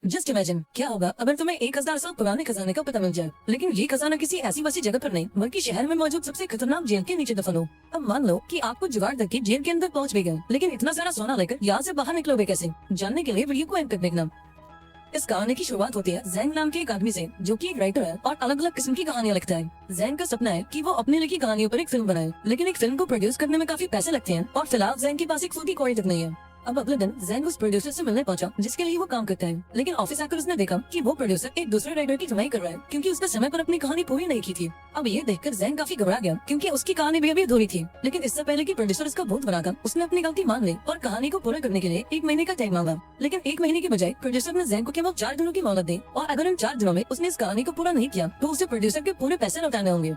Just imagine क्या होगा अगर तुम्हें 1000 साल पुराने खजाने का पता मिल जाए, लेकिन ये खजाना किसी ऐसी वैसी जगह पर नहीं बल्कि शहर में मौजूद सबसे खतरनाक जेल के नीचे दफन हो। अब मान लो कि आपको जुगाड़ करके जेल के अंदर पहुंच भी गए, लेकिन इतना सारा सोना लेकर यहाँ से बाहर निकलोगे कैसे? जानने के लिए वीडियो को एंड तक देखना। इस कहानी की शुरुआत होती है जैंग नाम के एक आदमी से, जो कि एक राइटर है और अलग अलग किस्म की कहानियां लिखता है। जैंग का सपना है कि वो अपने लिखी कहानियों पर एक फिल्म बनाए, लेकिन एक फिल्म को प्रोड्यूस करने में काफी पैसे लगते हैं और फिलहाल जैंग के पास एक फूटी कौड़ी तक नहीं है। अब अगले दिन जैंग उस प्रोड्यूसर से मिलने पहुंचा जिसके लिए वो काम करता है, लेकिन ऑफिस आकर उसने देखा कि वो प्रोड्यूसर एक दूसरे राइटर की कमाई कर रहा है क्योंकि उसने समय पर अपनी कहानी पूरी नहीं की थी। अब ये देखकर जैंग काफी घबरा गया क्योंकि उसकी कहानी भी अभी अधूरी थी, लेकिन इससे पहले कि प्रोड्यूसर इसका भूत बनाकर उसने अपनी गलती मान ली और कहानी को पूरा करने के लिए 1 महीने का टाइम मांगा। लेकिन 1 महीने की बजाय प्रोड्यूसर ने जैंग को केवल 4 दिनों की मोहलत दी और अगर इन 4 दिनों में उसने इस कहानी को पूरा नहीं किया तो उसे प्रोड्यूसर के पूरे पैसे लौटाने होंगे।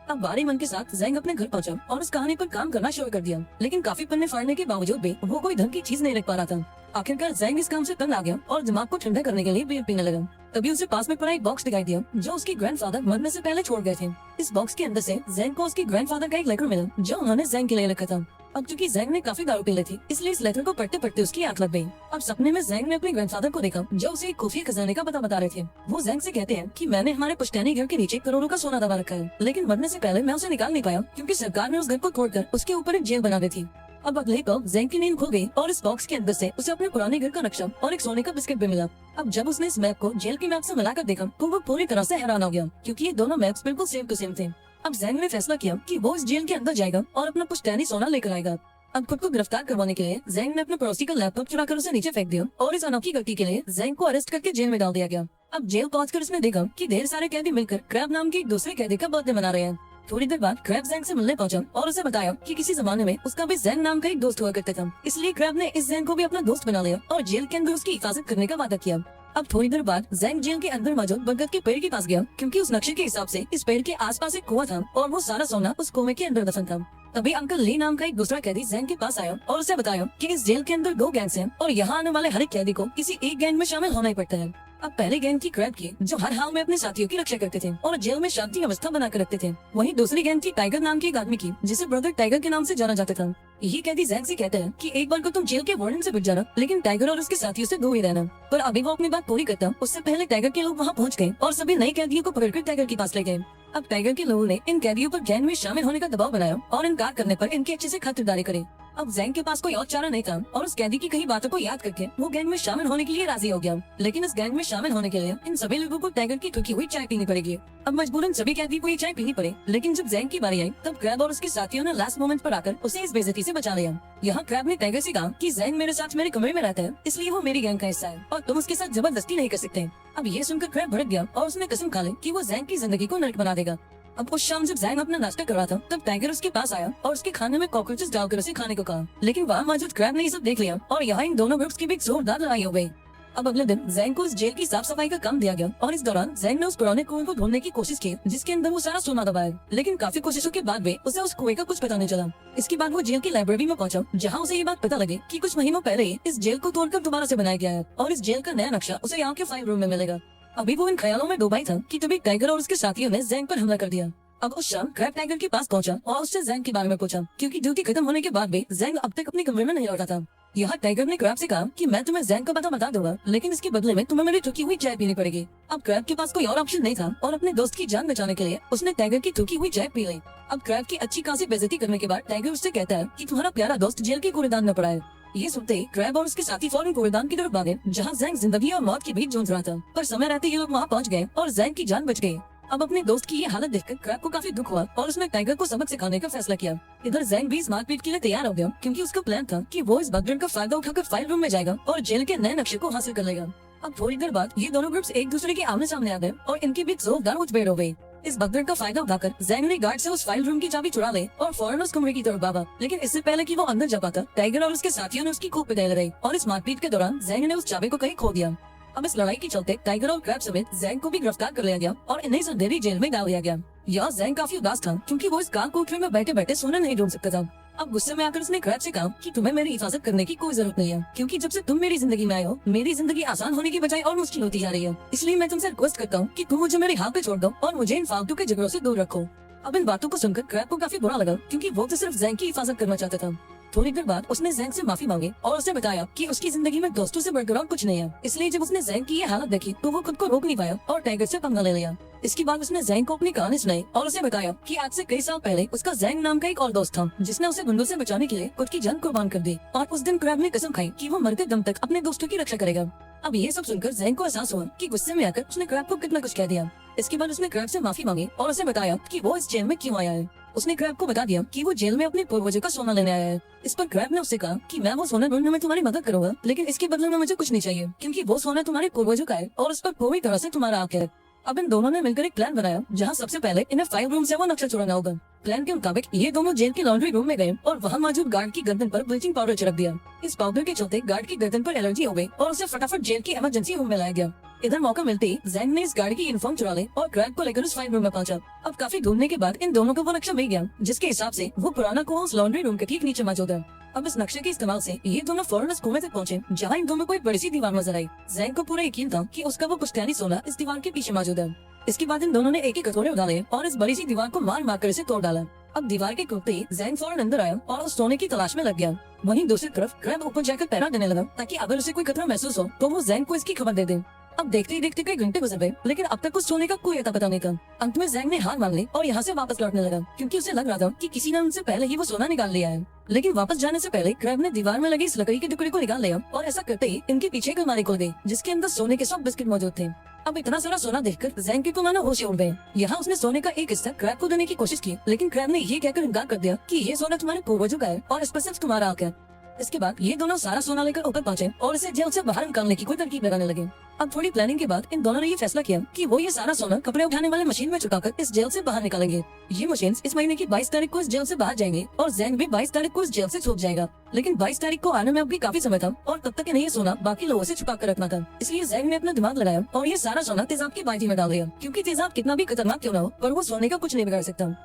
अब भारी मन के साथ जैंग अपने घर पहुंचा और उस कहानी पर काम करना शुरू कर दिया, लेकिन काफी पन्ने फाड़ने के बावजूद भी वो कोई ढंग की चीज नहीं लिख पा रहा था। आखिरकार जैंग इस काम से तंग आ गया और दिमाग को ठंडा करने के लिए बियर पीने लगा। तभी उसे पास में पड़ा एक बॉक्स दिखाई दिया जो उसके ग्रैंडफादर मरने से पहले छोड़ गए थे। इस बॉक्स के अंदर से जैंग को उसके ग्रैंडफादर का एक लेटर मिला जो उन्होंने जैंग के लिए लिखा था। अब चूंकि जैंग ने काफी दारू पी ली थी, इसलिए इस लेटर को पढ़ते पढ़ते उसकी आंख लग गई। अब सपने में जैंग ने अपने ग्रैंडफादर को देखा जो उसे एक खुफिया खजाने का पता बता रहे थे। वो जैंग से कहते हैं कि मैंने हमारे पुश्तैनी घर के नीचे करोड़ों का सोना दबा रखा है, लेकिन मरने से पहले मैं उसे निकाल नहीं पाया क्योंकि सरकार ने उस घर को तोड़कर उसके ऊपर एक जेल बना दी थी। अब अगले पल जैंग की नींद खो गई और इस बॉक्स के अंदर से उसे अपने पुराने घर का नक्शा और एक सोने का बिस्किट भी मिला। अब जब उसने इस मैप को जेल की मैप से मिलाकर देखा तो वो पूरी तरह से हैरान हो गया क्योंकि ये दोनों मैप्स बिल्कुल सेम टू सेम थे। अब जैंग ने फैसला किया कि वो इस जेल के अंदर जाएगा और अपना पुश्तैनी सोना लेकर आएगा। अब खुद को गिरफ्तार करवाने के लिए जैंग ने अपने पड़ोसी का लैपटॉप चुराकर उसे नीचे फेंक दिया और इस अनोखी गलती के लिए जैंग को अरेस्ट करके जेल में डाल दिया गया। अब जेल पहुंचकर उसने देखा कि ढेर सारे कैदी मिलकर क्रैब नाम के एक दूसरे कैदी का बर्थडे मना रहे हैं। थोड़ी देर बाद क्रैब जैंग से मिलने पहुंचा और उसे बताया कि किसी जमाने में उसका भी जैंग नाम का एक दोस्त हुआ करता था, इसलिए क्रैब ने इस जैंग को भी अपना दोस्त बना लिया और जेल के अंदर उसकी हिफाजत करने का वादा किया। अब थोड़ी देर बाद जैंग जेल के अंदर मौजूद बरगद के पेड़ के पास गया क्योंकि उस नक्शे के हिसाब से इस पेड़ के आसपास एक कुआं था और वो सारा सोना उस कुएं के अंदर दफन था। तभी अंकल ली नाम का एक दूसरा कैदी जैंग के पास आया और उसे बताया कि इस जेल के अंदर 2 गैंग्स हैं और यहाँ आने वाले हर एक कैदी को किसी एक गैंग में शामिल होना ही पड़ता है। अब पहले गैंग थी क्रैब की, जो हर हाल में अपने साथियों की रक्षा करते थे और जेल में शांति व्यवस्था बनाकर रखते थे। वहीं दूसरी गैंग थी टाइगर नाम के एक आदमी की, जिसे ब्रदर टाइगर के नाम से जाना जाता था। यही कैदी जैंग से कहता है कि एक बार को तुम जेल के वार्डन से बच जाना, लेकिन टाइगर और उसके साथियों से दूर ही रहना। पर अभी वो अपनी बात पूरी करता उससे पहले टाइगर के लोग वहाँ पहुँच गए और सभी नए कैदियों को पकड़कर टाइगर के पास ले गए। अब टाइगर के लोगों ने इन कैदियों पर गैंग में शामिल होने का दबाव बनाया और इनकार करने पर इनकी अच्छे से खातिरदारी करे। अब जैंग के पास कोई और चारा नहीं था और उस कैदी की कई बातों को याद करके वो गैंग में शामिल होने के लिए राजी हो गया, लेकिन इस गैंग में शामिल होने के लिए इन सभी लोगों को टाइगर की ठुकी हुई चाय पीनी पड़ेगी। अब मजबूरन सभी कैदी को ये चाय पीनी पड़े, लेकिन जब जैंग की बारी आई तब क्रैब और उसके साथियों ने लास्ट मोमेंट पर आकर उसे इस बेइज्जती से बचा लिया। यहाँ क्रैब ने टाइगर से कहा कि जैंग मेरे साथ मेरे कमरे में रहता है, इसलिए वो मेरी गैंग का हिस्सा है और तुम उसके साथ जबरदस्ती नहीं कर सकते। अब ये सुनकर क्रैब भड़क गया और उसने कसम खा ली कि वो जैंग की जिंदगी को नरक बना देगा। अब उस शाम जब जैंग अपना नाश्ता कर रहा था तब टाइगर उसके पास आया और उसके खाने में कॉकरोचेस डालकर उसे खाने को कहा, लेकिन वहाँ मौजूद क्रैब ने ये सब देख लिया और यहाँ इन दोनों ग्रुप्स की भी एक जोरदार लड़ाई हो गई। अब अगले दिन जैंग को इस जेल की साफ सफाई का काम दिया गया और इस दौरान जैंग ने उस पुराने कुएं को ढूंढने की कोशिश की जिसके अंदर वो सारा सोना दबा है, लेकिन काफी कोशिशों के बाद भी उसे उस कुएं का कुछ पता नहीं चला। इसके बाद वो जेल की लाइब्रेरी में पहुंचा जहाँ उसे ये बात पता लगी कि कुछ महीनों पहले ही इस जेल को तोड़कर दोबारा से बनाया गया है और इस जेल का नया नक्शा उसे यहाँ के फाइल रूम में मिलेगा। अभी वो इन ख्यालों में डूबा ही था कि तभी टाइगर और उसके साथियों ने जैंग पर हमला कर दिया। अब उस शाम क्रैब टाइगर के पास पहुंचा और उससे जैंग के बारे में पूछा क्योंकि ड्यूटी खत्म होने के बाद भी जैंग अब तक अपने कमरे में नहीं लौटा था। यहाँ टाइगर ने क्रैब से कहा कि मैं तुम्हें जैंग का पता बता दूंगा, लेकिन इसके बदले में तुम्हें मेरी ठुकी हुई चाय पीनी पड़ेगी। अब क्रैब के पास कोई और ऑप्शन नहीं था और अपने दोस्त की जान बचाने के लिए उसने टाइगर की ठुकी हुई चाय पी ली। अब क्रैब की अच्छी खासी बेइज्जती करने के बाद टाइगर उससे कहता है कि तुम्हारा प्यारा दोस्त जेल के कूड़ेदान में पड़ा है। ये सुनते ही क्रैब और उसके साथी फौरन कूड़ेदान की तरफ भागे जहाँ जैंग जिंदगी और मौत के बीच जूझ रहा था, पर समय रहते ये लोग वहाँ पहुँच गए और जैंग की जान बच गई। अब अपने दोस्त की ये हालत देखकर क्रैब को काफी दुख हुआ और उसने टाइगर को सबक सिखाने का फैसला किया। इधर जैंग भी इस मारपीट के लिए तैयार हो गया क्योंकि उसका प्लान था कि वो इस भगदड़ का फायदा उठाकर फाइल रूम में जाएगा और जेल के नए नक्शे को हासिल कर लेगा। अब थोड़ी देर बाद ये दोनों ग्रुप्स एक दूसरे के आमने सामने आ गए और इनके बीच जोरदार मुठभेड़ हो गई। इस भगदड़ का फायदा उठाकर जैंग ने गार्ड से उस फाइल रूम की चाबी चुरा ली और फौरन उस कमरे की तरफ भागा, लेकिन इससे पहले कि वो अंदर जा पाता टाइगर और उसके साथियों ने उसकी खूब पिटाई लगाई और इस मारपीट के दौरान जैंग ने उस चाबी को कहीं खो दिया। अब इस लड़ाई के चलते टाइगर और क्रैब समेत जैंग को भी गिरफ्तार कर लिया गया और इन्हें अंधेरी जेल में डाल दिया गया। यहाँ जैंग काफी उदास था क्योंकि वो इस कार कोठरी में बैठे बैठे सोना नहीं ढूंढ सकता था। अब गुस्से में आकर उसने क्रैब से कहा कि तुम्हें मेरी हिफाजत करने की कोई जरूरत नहीं है, क्योंकि जब से तुम मेरी जिंदगी में आए हो मेरी जिंदगी आसान होने की बजाय और मुश्किल होती जा रही है, इसलिए मैं तुमसे रिक्वेस्ट करता हूँ कि तुम मुझे मेरे हाथ पे छोड़ दो और मुझे इन फालतू के झगड़ों से दूर रखो। अब इन बातों को सुनकर क्रैब को काफी बुरा लगा क्योंकि वो तो सिर्फ जैंग की हिफाजत करना चाहता था। थोड़ी देर बाद उसने जैंग से माफी मांगी और उसे बताया कि उसकी जिंदगी में दोस्तों से बढ़कर और कुछ नहीं है। इसलिए जब उसने जैंग की ये हालत देखी तो वो खुद को रोक नहीं पाया और टाइगर से पंगा ले लिया। इसके बाद उसने जैंग को अपनी कहानी सुनाई और उसे बताया कि आज से कई साल पहले उसका जैंग नाम का एक और दोस्त था जिसने उसे गुंडों से बचाने के लिए खुद की जान कुर्बान कर दी और उस दिन क्रैब ने कसम खाई कि वो मरते दम तक अपने दोस्तों की रक्षा करेगा। अब ये सब सुनकर जैंग को एहसास हुआ कि गुस्से में आकर उसने क्रैब को कितना कुछ कह दिया। इसके बाद उसने क्रैब से माफी मांगी और उसे बताया कि वो इस जेल में क्यों आया है। उसने क्रैब को बता दिया कि वो जेल में अपने पूर्वजों का सोना लेने आया है। इस पर क्रैब ने उससे कहा कि मैं वो सोना ढूंढने में तुम्हारी मदद करूंगा, लेकिन इसके बदले में मुझे कुछ नहीं चाहिए क्योंकि वो सोना तुम्हारे पूर्वजों का है और उस पर पूरी तरह से तुम्हारा हक है। अब इन दोनों ने मिलकर एक प्लान बनाया जहाँ सबसे पहले इन्हें 5 रूम से वो नक्शा चुराना होगा। प्लान के मुताबिक ये दोनों जेल के लॉन्ड्री रूम में गए और वहाँ मौजूद गार्ड की गर्दन पर ब्लीचिंग पाउडर छिड़क दिया। इस पाउडर के चलते गार्ड की गर्दन पर एलर्जी हो गई और उसे फटाफट जेल की इमरजेंसी रूम में लाया गया। इधर मौका मिलते ही जैंग ने इस गार्ड की यूनिफॉर्म चुरा ली और क्रैब को लेकर उस 5 रूम में पहुंचा। अब काफी ढूंढने के बाद इन दोनों को वो नक्शा मिल गया जिसके हिसाब से वो पुराना कुआं उस लॉन्ड्री रूम के ठीक नीचे मौजूद है। अब इस नक्शे के इस्तेमाल से ये दोनों फौरन उस कुएं तक पहुंचे जहाँ इन दोनों को एक बड़ी सी दीवार नजर आई। जैंग को पूरा यकीन था कि उसका वो पुश्तैनी सोना इस दीवार के पीछे मौजूद है। इसके बाद इन दोनों ने एक एक हथौड़े उठाए और इस बड़ी सी दीवार को मार मार कर इसे तोड़ डाला। अब दीवार के टूटते ही जैंग फौरन अंदर आया और उस सोने की तलाश में लग गया। वहीं दूसरी तरफ क्रैब ऊपर जाकर पैरा देने लगा ताकि अगर उसे कोई खतरा महसूस हो तो वो जैंग को इसकी खबर दे दे। अब देखते ही देखते कई घंटे गुजर गए लेकिन अब तक उस सोने का कोई अता पता नहीं था। अंत में जैंग ने हार मान ली और यहाँ से वापस लौटने लगा क्योंकि उसे लग रहा था कि किसी ने उनसे पहले ही वो सोना निकाल लिया है। लेकिन वापस जाने से पहले क्रैब ने दीवार में लगी इस लकड़ी के टुकड़े को निकाल लिया और ऐसा करते ही इनके पीछे एक अलमारी खुल गई जिसके अंदर सोने के सब बिस्किट मौजूद थे। अब इतना सारा सोना देखकर जैंग की तो मानो होश ही उड़ गए। यहाँ उसने सोने का एक हिस्सा क्रैब को देने की कोशिश की लेकिन क्रैब ने ये कहकर इनकार कर दिया कि ये सोना तुम्हारे पूर्वजों का है और इस पर सिर्फ तुम्हारा हक है। इसके बाद ये दोनों सारा सोना लेकर ऊपर पहुंचे और इसे जेल से बाहर निकालने की कोई तरकीब लगाने लगे। अब थोड़ी प्लानिंग के बाद इन दोनों ने ये फैसला किया कि वो ये सारा सोना कपड़े उठाने वाले मशीन में छुपाकर इस जेल से बाहर निकालेंगे। ये मशीन इस महीने की 22 तारीख को इस जेल से बाहर जाएंगे और जैंग भी 22 तारीख को इस जेल से छूट जाएगा। लेकिन 22 तारीख को आने में अब भी काफी समय था और तब तक इन्हें ये सोना बाकी लोगों से छुपा कर रखना था। इसलिए जैंग ने अपना दिमाग लगाया और ये सारा सोना तेजाब की बाल्टी में डाल दिया क्योंकि तेजाब कितना भी खतरनाक क्यों न हो पर वो सोने का कुछ नहीं बिगाड़ सकता।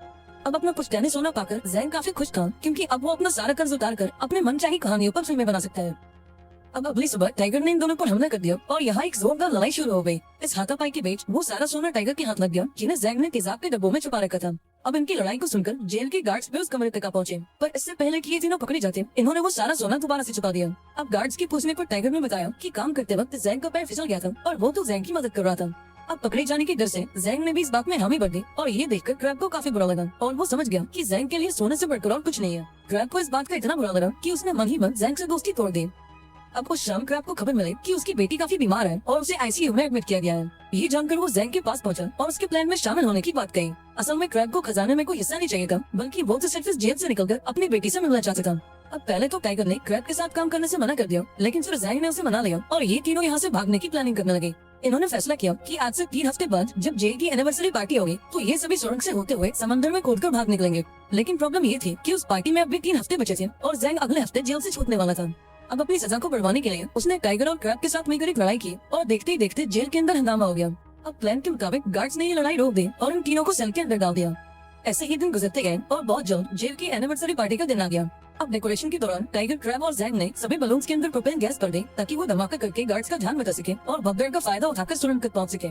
अब अपना पुश्तैनी सोना पाकर जैंग काफी खुश था क्योंकि अब वो अपना सारा कर्ज उतार कर अपने मनचाही कहानियों पर फिल्में बना सकता है। अब अगली सुबह टाइगर ने इन दोनों पर हमला कर दिया और यहाँ एक जोरदार लड़ाई शुरू हो गई। इस हाथापाई के बीच वो सारा सोना टाइगर के हाथ लग गया जिन्हें जैंग ने तेजाब के डब्बों में छुपा रखा था। अब इनकी लड़ाई को सुनकर जेल के गार्ड्स भी उस कमरे तक पहुंचे पर इससे पहले कि ये तीनों पकड़े जाते इन्होंने वो सारा सोना दोबारा से छुपा दिया। अब गार्ड्स की पूछने पर टाइगर ने बताया कि काम करते वक्त जैंग का पैर फिसल गया था और वो तो जैंग की मदद कर रहा था। अब पकड़े जाने के डर से जैंग ने भी इस बात में हामी भर दी और ये देखकर क्रैब को काफी बुरा लगा और वो समझ गया कि जैंग के लिए सोने से बढ़कर और कुछ नहीं है। क्रैब को इस बात का इतना बुरा लगा कि उसने मन ही मन जैंग से दोस्ती तोड़ दी। अब उस शाम क्रैब को खबर मिली कि उसकी बेटी काफी बीमार है और उसे आईसीयू में एडमिट किया गया है। ये जानकर वो जैंग के पास पहुंचा और उसके प्लान में शामिल होने की बात कही। असल में क्रैब को खजाने में कोई हिस्सा नहीं चाहिए था बल्कि वो तो सिर्फ इस जेल से निकलकर अपनी बेटी से मिलना चाहता था। अब पहले तो टाइगर ने क्रैब के साथ काम करने से मना कर दिया लेकिन फिर जैंग ने उसे मना लिया और ये तीनों यहाँ से भागने की प्लानिंग करने लगे। इन्होंने फैसला किया कि आज से 3 हफ्ते बाद जब जेल की एनिवर्सरी पार्टी होगी तो ये सभी सुरंग से होते हुए समंदर में कूदकर भाग निकलेंगे। लेकिन प्रॉब्लम ये थी कि उस पार्टी में अब भी 3 हफ्ते बचे थे और जैंग अगले हफ्ते जेल से छूटने वाला था। अब अपनी सजा को बढ़वाने के लिए उसने टाइगर और क्रैब के साथ मिलकर एक लड़ाई की और देखते ही देखते जेल के अंदर हंगामा हो गया। अब प्लान के मुताबिक गार्ड्स ने ये लड़ाई रोक दी और इन तीनों को सेल के अंदर डाल दिया। ऐसे ही दिन गुजरते गए और बहुत जल्द जेल की एनिवर्सरी पार्टी का दिन आ गया। अब डेकोरेशन के दौरान टाइगर, क्रैब और जैंग ने सभी बलून्स के अंदर प्रोपेन गैस भर दी ताकि वो धमाका करके गार्ड्स का ध्यान बचा सके और भगदड़ का फायदा उठाकर सुरंग तक पहुंच सके।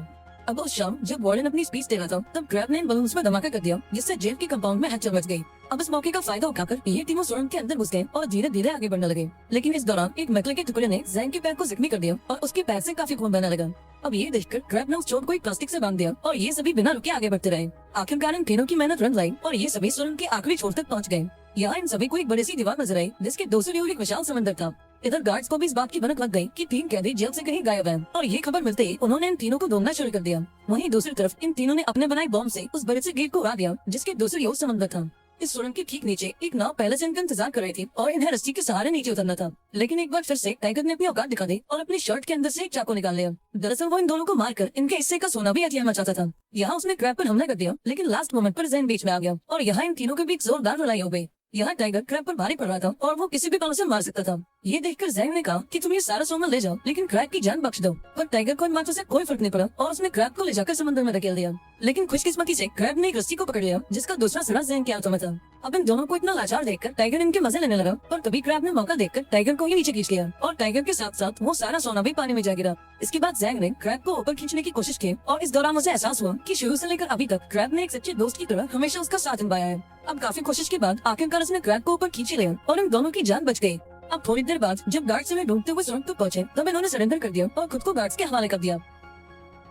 अब उस शाम जब वार्डन अपनी स्पीच दे रहा था तब क्रैब ने इन बलून्स में धमाका कर दिया जिससे जेल के कंपाउंड में हलचल मच गई। अब इस मौके का फायदा उठाकर ये तीनों सुरंग के अंदर घुस गए और धीरे धीरे आगे बढ़ने लगे। लेकिन इस दौरान एक मेटल के टुकड़े ने जैंग के पैर को जख्मी कर दिया और उसके पैर से काफी खून बहने लगा। अब ये देखकर क्रैब ने उस चोट को एक प्लास्टिक से बांध दिया और ये सभी बिना रुके आगे बढ़ते रहे। आखिरकार इन तीनों की मेहनत रंग लाई और ये सभी सुरंग के आखिरी छोर तक पहुँच गए। यहाँ इन सभी को एक बड़ी सी दीवार नजर आई जिसके दूसरी ओर एक विशाल समंदर था। इधर गार्ड्स को भी इस बात की भनक लग गई कि 3 कैदी जेल से कहीं गायब हैं और ये खबर मिलते ही उन्होंने इन तीनों को ढूंढना शुरू कर दिया। वहीं दूसरी तरफ इन तीनों ने अपने बनाए बॉम्ब से उस बड़े से गेट को उड़ा दिया जिसके दूसरी ओर समंदर था। इस सुरंग के ठीक नीचे एक नाव पहले से इनका इंतजार कर रही थी और इन्हें रस्सी के सहारे नीचे उतरना था। लेकिन एक बार फिर से टाइगर ने अपनी औकात दिखा दी और अपनी शर्ट के अंदर से एक चाकू निकाल लिया। दरअसल वो इन दोनों को मारकर इनके हिस्से का सोना भी हथियाना चाहता था। यहाँ उसने क्रैब पर हमला कर दिया लेकिन लास्ट मोमेंट पर जैंग बीच में आ गया और यहाँ इन तीनों के बीच जोरदार लड़ाई हो गई। यहाँ टाइगर क्रैब पर भारी पड़ रहा था और वो किसी भी पल से मार सकता था। ये देखकर जैंग ने कहा कि तुम ये सारा सोना ले जाओ लेकिन क्रैक की जान बख्श दो। पर टाइगर को इन बातों से कोई फर्क नहीं पड़ा और उसने क्रैब को ले जाकर समंदर में धकेल दिया। लेकिन खुशकिस्मती से क्रैब ने एक रस्सी को पकड़ लिया जिसका दूसरा सड़ा जैंग के हाथों में था। अब इन दोनों को इतना लाचार देखकर टाइगर इनके मजे लेने लगा, पर तभी क्रैब ने मौका देखकर टाइगर को ही नीचे खींच लिया और टाइगर के साथ साथ वो सारा सोना भी पानी में जा गिरा। इसके बाद जैंग ने क्रैब को ऊपर खींचने की कोशिश की और इस दौरान मुझे एहसास हुआ कि शुरू से लेकर अभी तक क्रैब ने एक सच्चे दोस्त की तरह हमेशा उसका साथ निभाया है। अब काफी कोशिश के बाद आखिरकार उसने क्रैब को ऊपर खींच लिया और इन दोनों की जान बच गई। अब थोड़ी देर बाद जब गार्ड्स उन्हें ढूंढते हुए सुरंग तक पहुंचे तब इन्होंने सरेंडर कर दिया और खुद को गार्ड्स के हवाले कर दिया।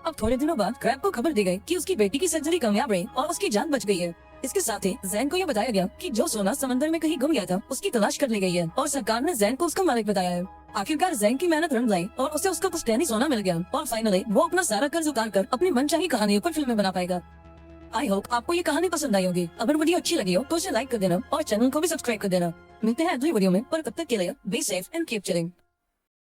अब थोड़े दिनों बाद क्रैब को खबर दी गई कि उसकी बेटी की सर्जरी कामयाब रही और उसकी जान बच गई है। इसके साथ ही जैन को यह बताया गया कि जो सोना समंदर में कहीं गुम गया था उसकी तलाश कर ली गई है और सरकार ने जैन को उसका मालिक बताया है। आखिरकार जैन की मेहनत रंग लाई और उसे उसका पुश्तैनी सोना मिल गया और फाइनली वो अपना सारा कर्ज उतार कर अपनी मनचाही कहानियों पर फिल्में बना पाएगा। आई होप आपको ये कहानी पसंद आई होगी। अगर वीडियो अच्छी लगी हो तो इसे लाइक कर देना और चैनल को भी सब्सक्राइब कर देना। मिलते हैं अगली वीडियो में, पर तब तक के लिए be safe and keep chilling.